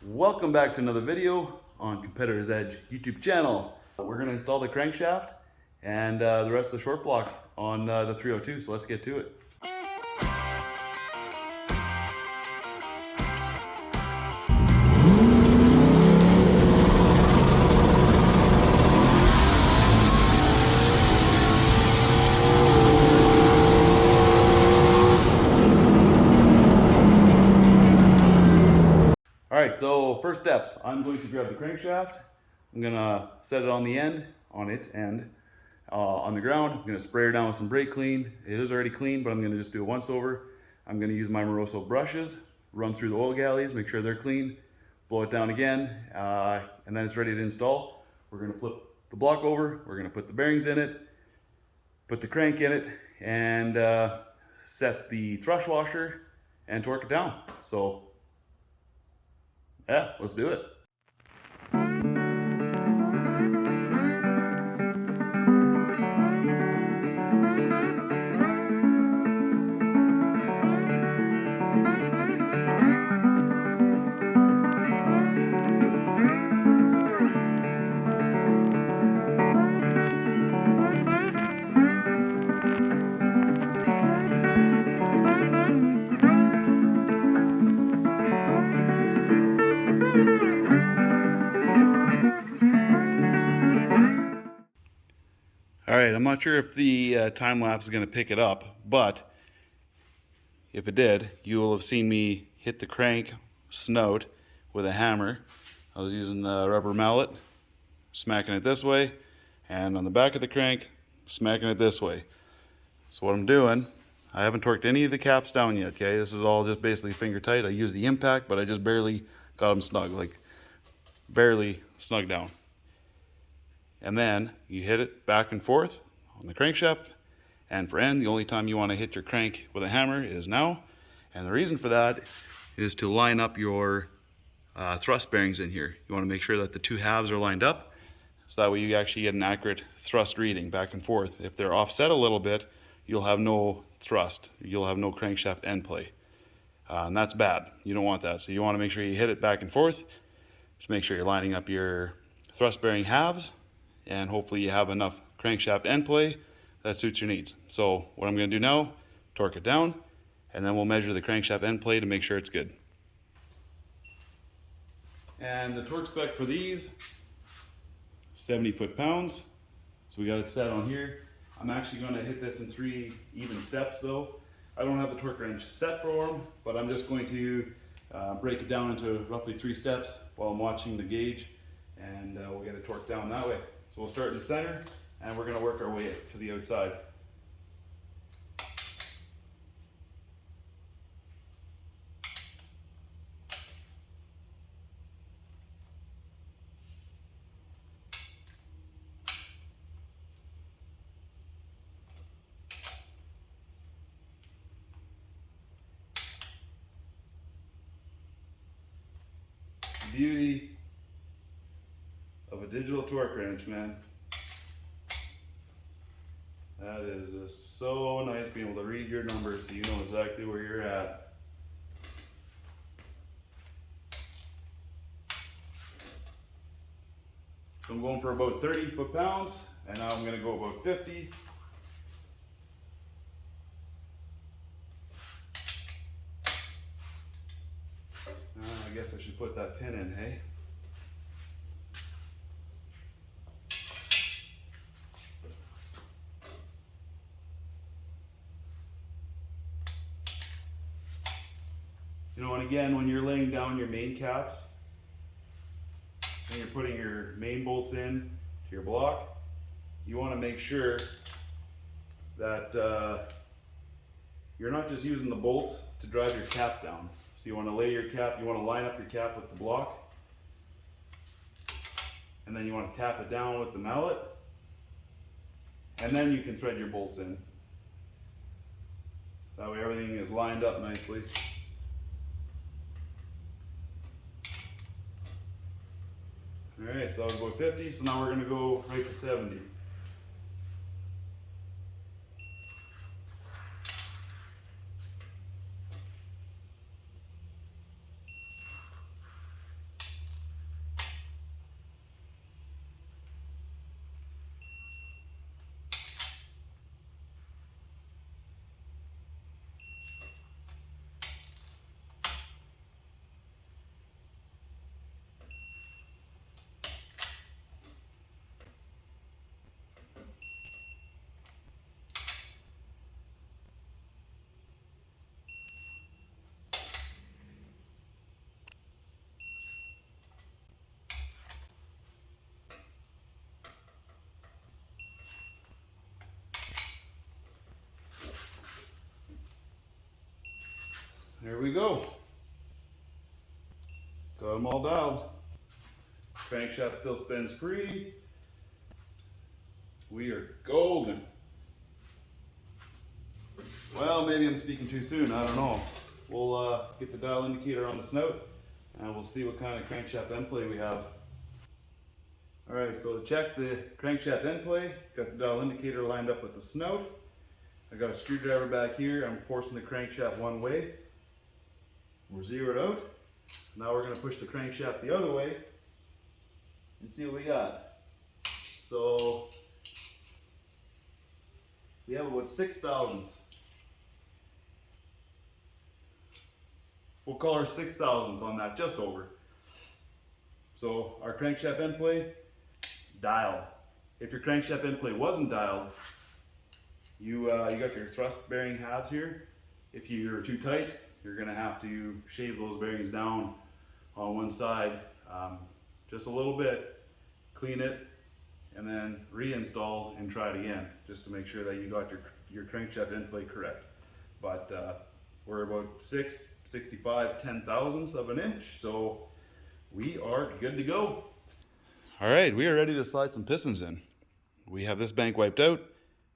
Welcome back to another video on Competitor's Edge YouTube channel. We're going to install the crankshaft and the rest of the short block on the 302, so let's get to it. Alright, so first steps. I'm going to grab the crankshaft. I'm going to set it on its end, on the ground. I'm going to spray her down with some brake clean. It is already clean, but I'm going to just do a once over. I'm going to use my Moroso brushes, run through the oil galleys, make sure they're clean, blow it down again, and then it's ready to install. We're going to flip the block over, we're going to put the bearings in it, put the crank in it, and set the thrust washer and torque it down. So yeah, let's do it. All right, I'm not sure if the time lapse is going to pick it up, but if it did, you will have seen me hit the crank snout with a hammer. I was using a rubber mallet, smacking it this way, and on the back of the crank, smacking it this way. So what I'm doing, I haven't torqued any of the caps down yet, okay? This is all just basically finger tight. I used the impact, but I just barely got them snug, like barely snug down. And then you hit it back and forth on the crankshaft. And for end, the only time you want to hit your crank with a hammer is now. And the reason for that is to line up your thrust bearings in here. You want to make sure that the two halves are lined up, so that way you actually get an accurate thrust reading back and forth. If they're offset a little bit, you'll have no thrust. You'll have no crankshaft end play. And that's bad. You don't want that. So you want to make sure you hit it back and forth. Just make sure you're lining up your thrust bearing halves, and hopefully you have enough crankshaft end play that suits your needs. So what I'm going to do now, torque it down, and then we'll measure the crankshaft end play to make sure it's good. And the torque spec for these, 70 foot-pounds. So we got it set on here. I'm actually going to hit this in 3 even steps though. I don't have the torque wrench set for them, but I'm just going to break it down into roughly 3 steps while I'm watching the gauge, and we'll get it torqued down that way. So we'll start in the center, and we're going to work our way to the outside. The beauty of a digital torque wrench, man. That is just so nice being able to read your numbers so you know exactly where you're at. So I'm going for about 30 foot-pounds, and now I'm going to go about 50. I guess I should put that pin in, hey? You know, and again, when you're laying down your main caps and you're putting your main bolts in to your block, you want to make sure that you're not just using the bolts to drive your cap down. So you want to lay your cap, you want to line up your cap with the block, and then you want to tap it down with the mallet, and then you can thread your bolts in. That way everything is lined up nicely. Alright, so that was about 50, so now we're going to go right to 70. there we go. Got them all dialed. Crankshaft still spins free. We are golden. Well, maybe I'm speaking too soon, I don't know. We'll get the dial indicator on the snout and we'll see what kind of crankshaft end play we have. Alright, so to check the crankshaft end play, got the dial indicator lined up with the snout. I got a screwdriver back here, I'm forcing the crankshaft one way. We're zeroed out. Now we're going to push the crankshaft the other way and see what we got. So we have about 6 thousandths. We'll call her 6 thousandths on that, just over. So our crankshaft end play, dialed. If your crankshaft end play wasn't dialed, you got your thrust bearing halves here. If you're too tight, you're going to have to shave those bearings down on one side just a little bit, clean it, and then reinstall and try it again, just to make sure that you got your crankshaft end plate correct. But we're about 65 10 thousandths of an inch, so we are good to go. All right, we are ready to slide some pistons in. We have this bank wiped out,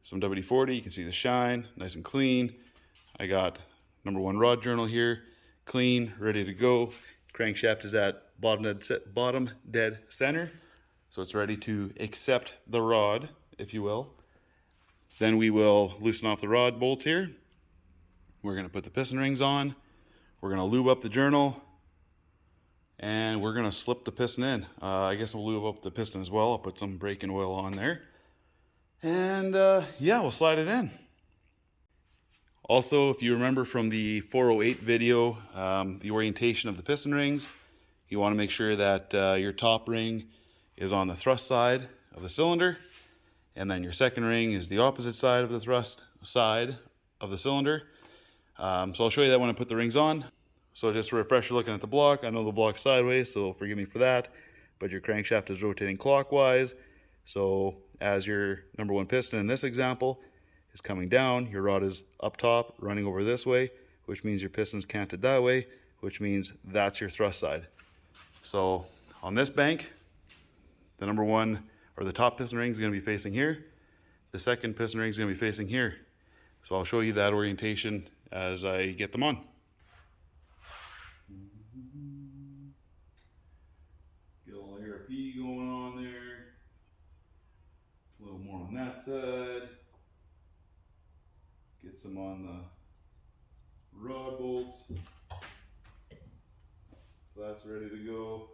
some WD-40, you can see the shine, nice and clean. I got #1 rod journal here, clean, ready to go. Crankshaft is at bottom dead center, so it's ready to accept the rod, if you will. Then we will loosen off the rod bolts here. We're going to put the piston rings on. We're going to lube up the journal, and we're going to slip the piston in. I guess I'll lube up the piston as well. I'll put some braking oil on there, and yeah, we'll slide it in. Also, if you remember from the 408 video, the orientation of the piston rings, you want to make sure that your top ring is on the thrust side of the cylinder, and then your second ring is the opposite side of the thrust side of the cylinder. So I'll show you that when I put the rings on. So just a refresher looking at the block, I know the block's sideways, so forgive me for that, but your crankshaft is rotating clockwise. So as your #1 piston in this example is coming down, your rod is up top, running over this way, which means your piston's canted that way, which means that's your thrust side. So on this bank, the #1 or the top piston ring is going to be facing here. The second piston ring is going to be facing here. So I'll show you that orientation as I get them on. Get a little air P going on there. A little more on that side. Get some on the rod bolts. So that's ready to go.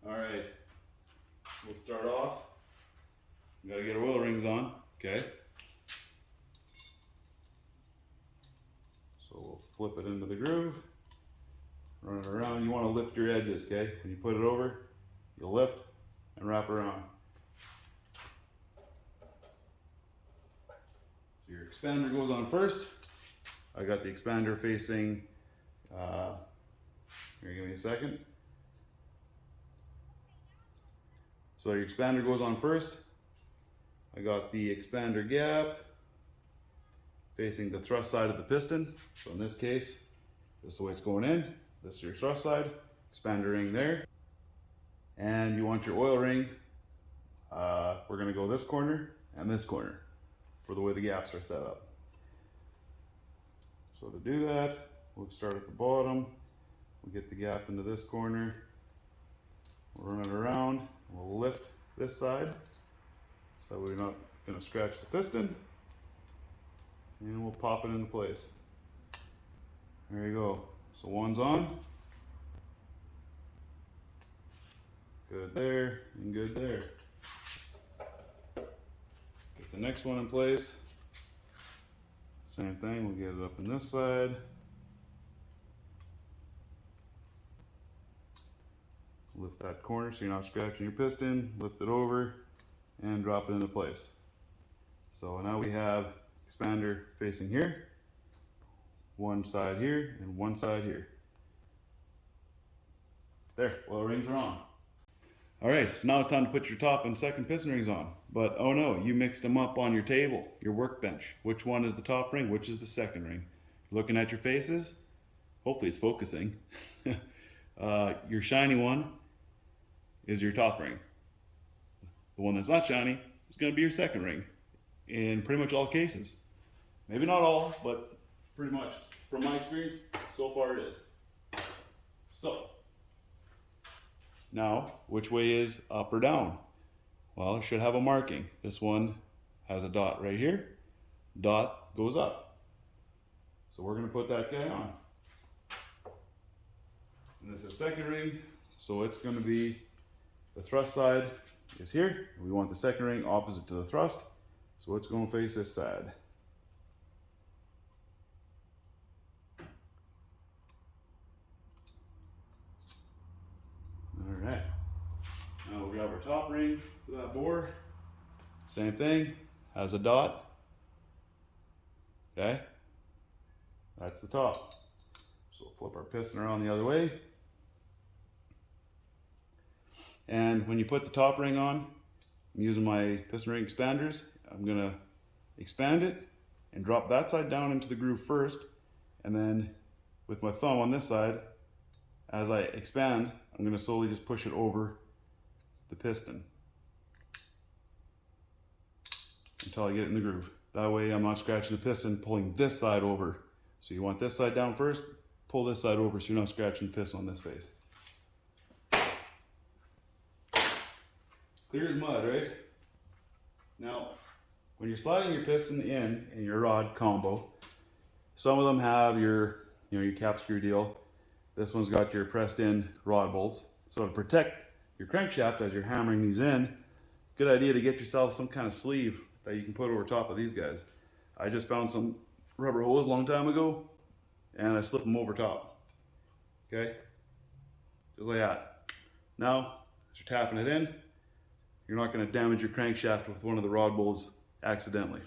All right, we'll start off. We gotta get our oil rings on, okay? So we'll flip it into the groove, run it around. You wanna lift your edges, okay? When you put it over, you'll lift and wrap around. So your expander goes on first. I got the expander facing, here, give me a second. So your expander goes on first. I got the expander gap facing the thrust side of the piston. So in this case, this is the way it's going in. This is your thrust side, expander ring there. And you want your oil ring, we're gonna go this corner and this corner for the way the gaps are set up. So to do that, we'll start at the bottom. We'll get the gap into this corner. We'll run it around. We'll lift this side so we're not going to scratch the piston. And we'll pop it into place. There you go. So one's on. Good there and good there. Get the next one in place. Same thing, we'll get it up in this side. Lift that corner so you're not scratching your piston, lift it over, and drop it into place. So now we have expander facing here, one side here, and one side here. There, oil rings are on. All right, so now it's time to put your top and second piston rings on. But oh no, you mixed them up on your table, your workbench. Which one is the top ring, which is the second ring? Looking at your faces, hopefully it's focusing. Your shiny one is your top ring. The one that's not shiny is going to be your second ring in pretty much all cases. Maybe not all, but pretty much. From my experience, so far it is. So, now, which way is up or down? Well, it should have a marking. This one has a dot right here. Dot goes up. So we're going to put that guy on. And this is second ring, so it's going to be the thrust side is here. We want the second ring opposite to the thrust, so it's going to face this side. All right. Now we'll grab our top ring for that bore. Same thing, has a dot. Okay, that's the top. So we'll flip our piston around the other way. And when you put the top ring on, I'm using my piston ring expanders. I'm gonna expand it and drop that side down into the groove first. And then with my thumb on this side, as I expand, I'm gonna slowly just push it over the piston until I get it in the groove. That way I'm not scratching the piston, pulling this side over. So you want this side down first, pull this side over so you're not scratching the piston on this face. Clear as mud, right? Now, when you're sliding your piston in your rod combo, some of them have your cap screw deal. This one's got your pressed in rod bolts. So to protect your crankshaft as you're hammering these in, good idea to get yourself some kind of sleeve that you can put over top of these guys. I just found some rubber hose a long time ago and I slipped them over top. Okay? Just like that. Now, as you're tapping it in, you're not going to damage your crankshaft with one of the rod bolts accidentally.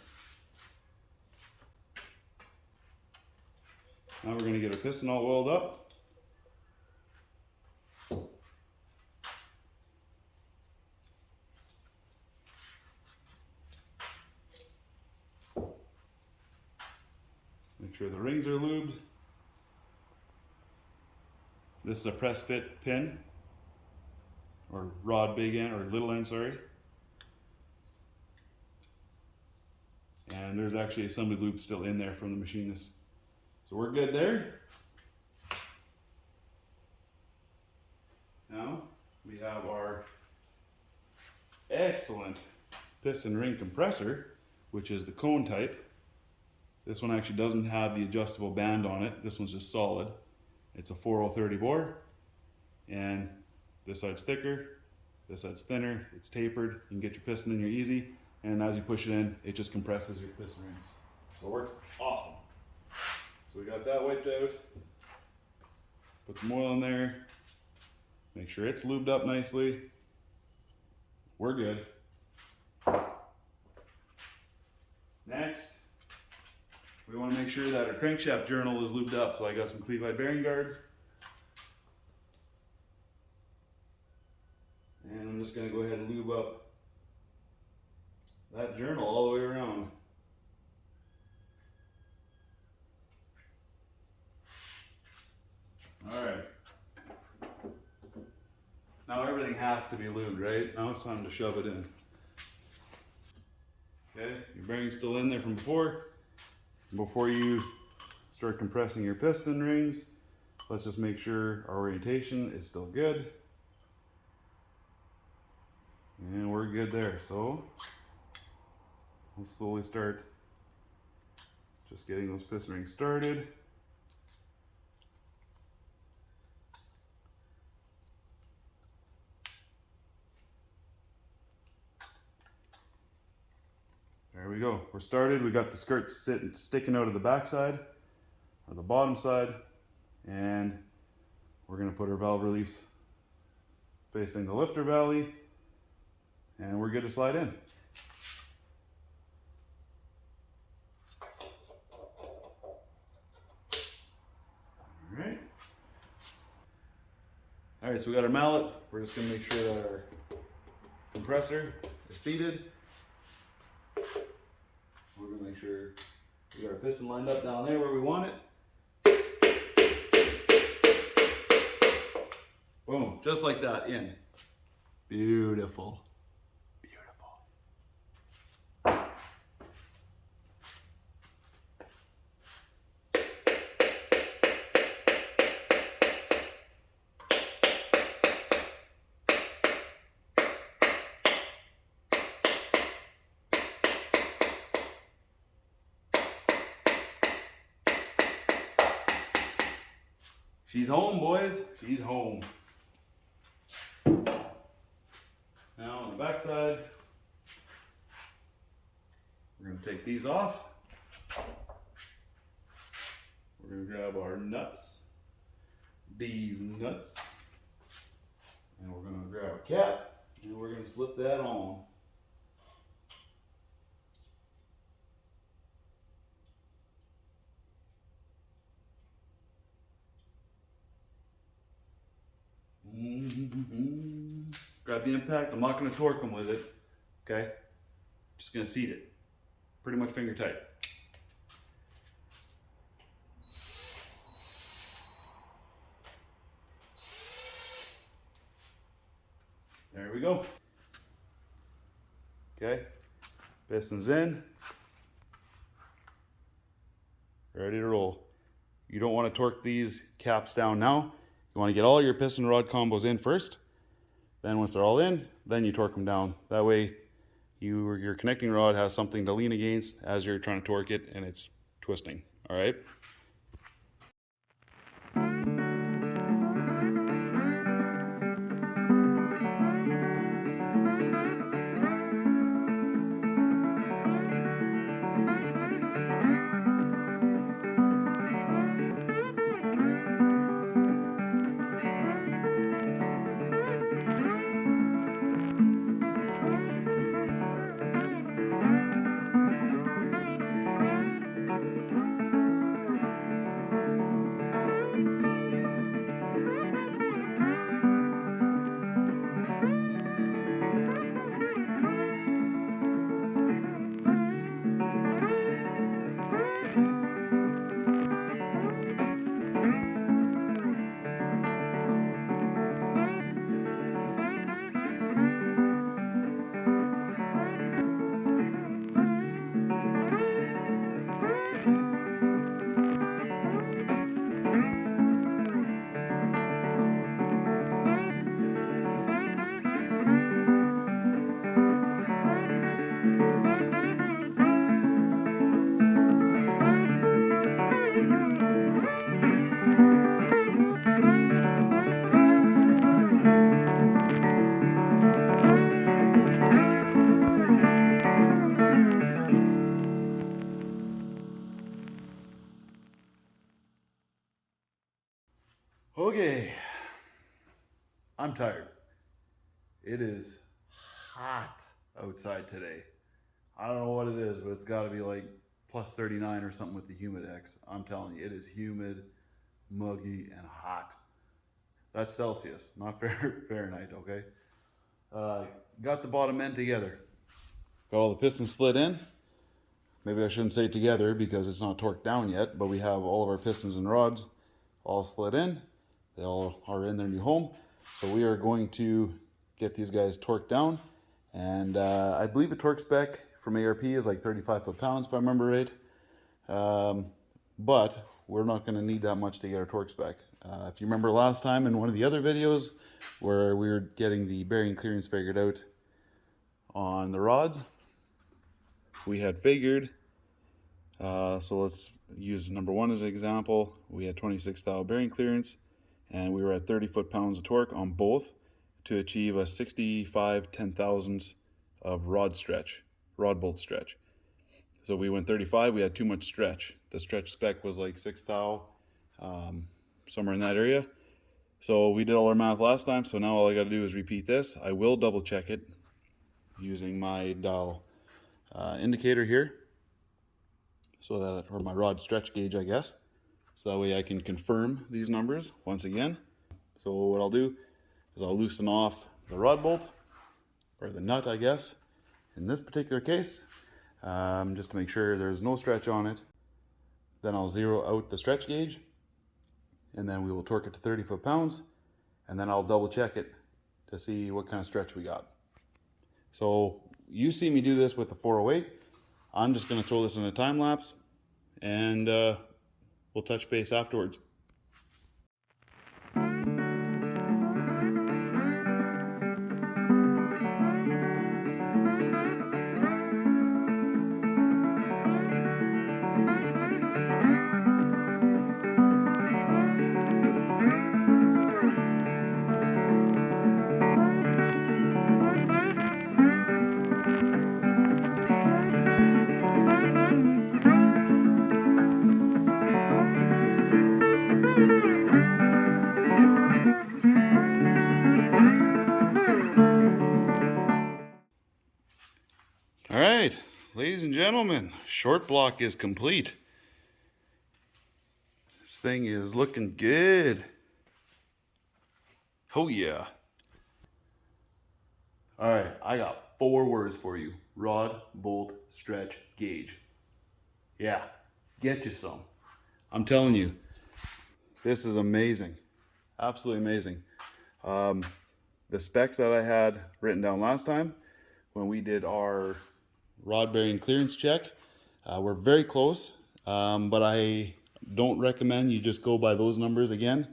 Now we're going to get our piston all oiled up. Make sure the rings are lubed. This is a press fit pin, or rod big end, or little end, sorry. And there's actually assembly lube still in there from the machinist. So we're good there. Now we have our excellent piston ring compressor, which is the cone type. This one actually doesn't have the adjustable band on it. This one's just solid. It's a 4030 bore, and this side's thicker, this side's thinner, it's tapered. You can get your piston in here easy, and as you push it in, it just compresses your piston rings. So it works awesome. So we got that wiped out. Put some oil in there. Make sure it's lubed up nicely. We're good. Next, we want to make sure that our crankshaft journal is lubed up. So I got some Cleveland bearing guard. And I'm just going to go ahead and lube up that journal all the way around. Alright. Now everything has to be lubed, right? Now it's time to shove it in. Okay, your bearing's still in there from before. Before you start compressing your piston rings, let's just make sure our orientation is still good. And we're good there. So we'll slowly start just getting those piston rings started. There we go. We're started. We got the skirt sticking out of the back side or the bottom side, and we're going to put our valve reliefs facing the lifter valley, and we're good to slide in. All right, so we got our mallet. We're just going to make sure that our compressor is seated. We're going to make sure we got our piston lined up down there where we want it. Boom, just like that, in. Beautiful. Beautiful. She's home, boys. She's home. Now on the back side, we're going to take these off. We're going to grab our nuts, these nuts, and we're going to grab a cap, and we're going to slip that on. Grab the impact. I'm not going to torque them with it. Okay? Just going to seat it. Pretty much finger tight. There we go. Okay? Pistons in. Ready to roll. You don't want to torque these caps down now. You want to get all your piston rod combos in first. Then once they're all in, then you torque them down. That way your connecting rod has something to lean against as you're trying to torque it and it's twisting. All right? Okay, I'm tired. It is hot outside today. I don't know what it is, but it's got to be like plus 39 or something with the humidex. I'm telling you, it is humid, muggy, and hot. That's Celsius, not Fahrenheit, okay? Got the bottom end together. Got all the pistons slid in. Maybe I shouldn't say together because it's not torqued down yet, but we have all of our pistons and rods all slid in. They all are in their new home. So we are going to get these guys torqued down. And I believe the torque spec from ARP is like 35 foot-pounds if I remember right. But we're not going to need that much to get our torque spec. If you remember last time in one of the other videos where we were getting the bearing clearance figured out on the rods, we had figured, so let's use number one as an example. We had 26 thou bearing clearance and we were at 30 foot-pounds of torque on both to achieve a 65 10,000ths of rod bolt stretch. So we went 35, we had too much stretch. The stretch spec was like 6 thou, somewhere in that area. So we did all our math last time, so now all I got to do is repeat this. I will double check it using my dial indicator here, so that, or my rod stretch gauge, I guess. So that way I can confirm these numbers once again. So what I'll do is I'll loosen off the rod bolt, or the nut, I guess, in this particular case, just to make sure there's no stretch on it. Then I'll zero out the stretch gauge, and then we will torque it to 30 foot-pounds, and then I'll double check it to see what kind of stretch we got. So you see me do this with the 408. I'm just going to throw this in a time lapse, and we'll touch base afterwards. All right, ladies and gentlemen, short block is complete. This thing is looking good. Oh yeah. All right, I got 4 words for you. Rod, bolt, stretch, gauge. Yeah, get you some. I'm telling you, this is amazing. Absolutely amazing. The specs that I had written down last time when we did our rod bearing clearance check were very close, but I don't recommend you just go by those numbers again.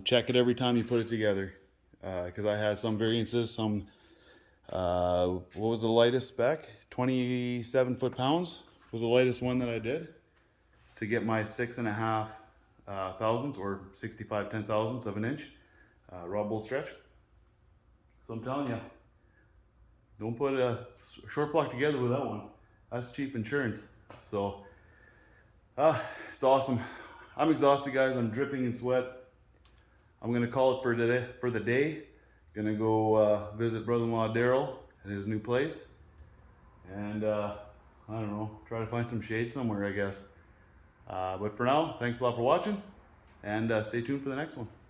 Check it every time you put it together, because I had some variances. Some what was the lightest spec? 27 foot-pounds was the lightest one that I did to get my 6.5 thousandths or 65 10,000ths of an inch rod bolt stretch. So I'm telling you, don't put a short block together with that one. That's cheap insurance. So it's awesome. I'm exhausted, guys. I'm dripping in sweat. I'm gonna call it for today, for the day. Gonna go visit brother-in-law Daryl at his new place, and I don't know, try to find some shade somewhere, I guess. But for now, thanks a lot for watching, and stay tuned for the next one.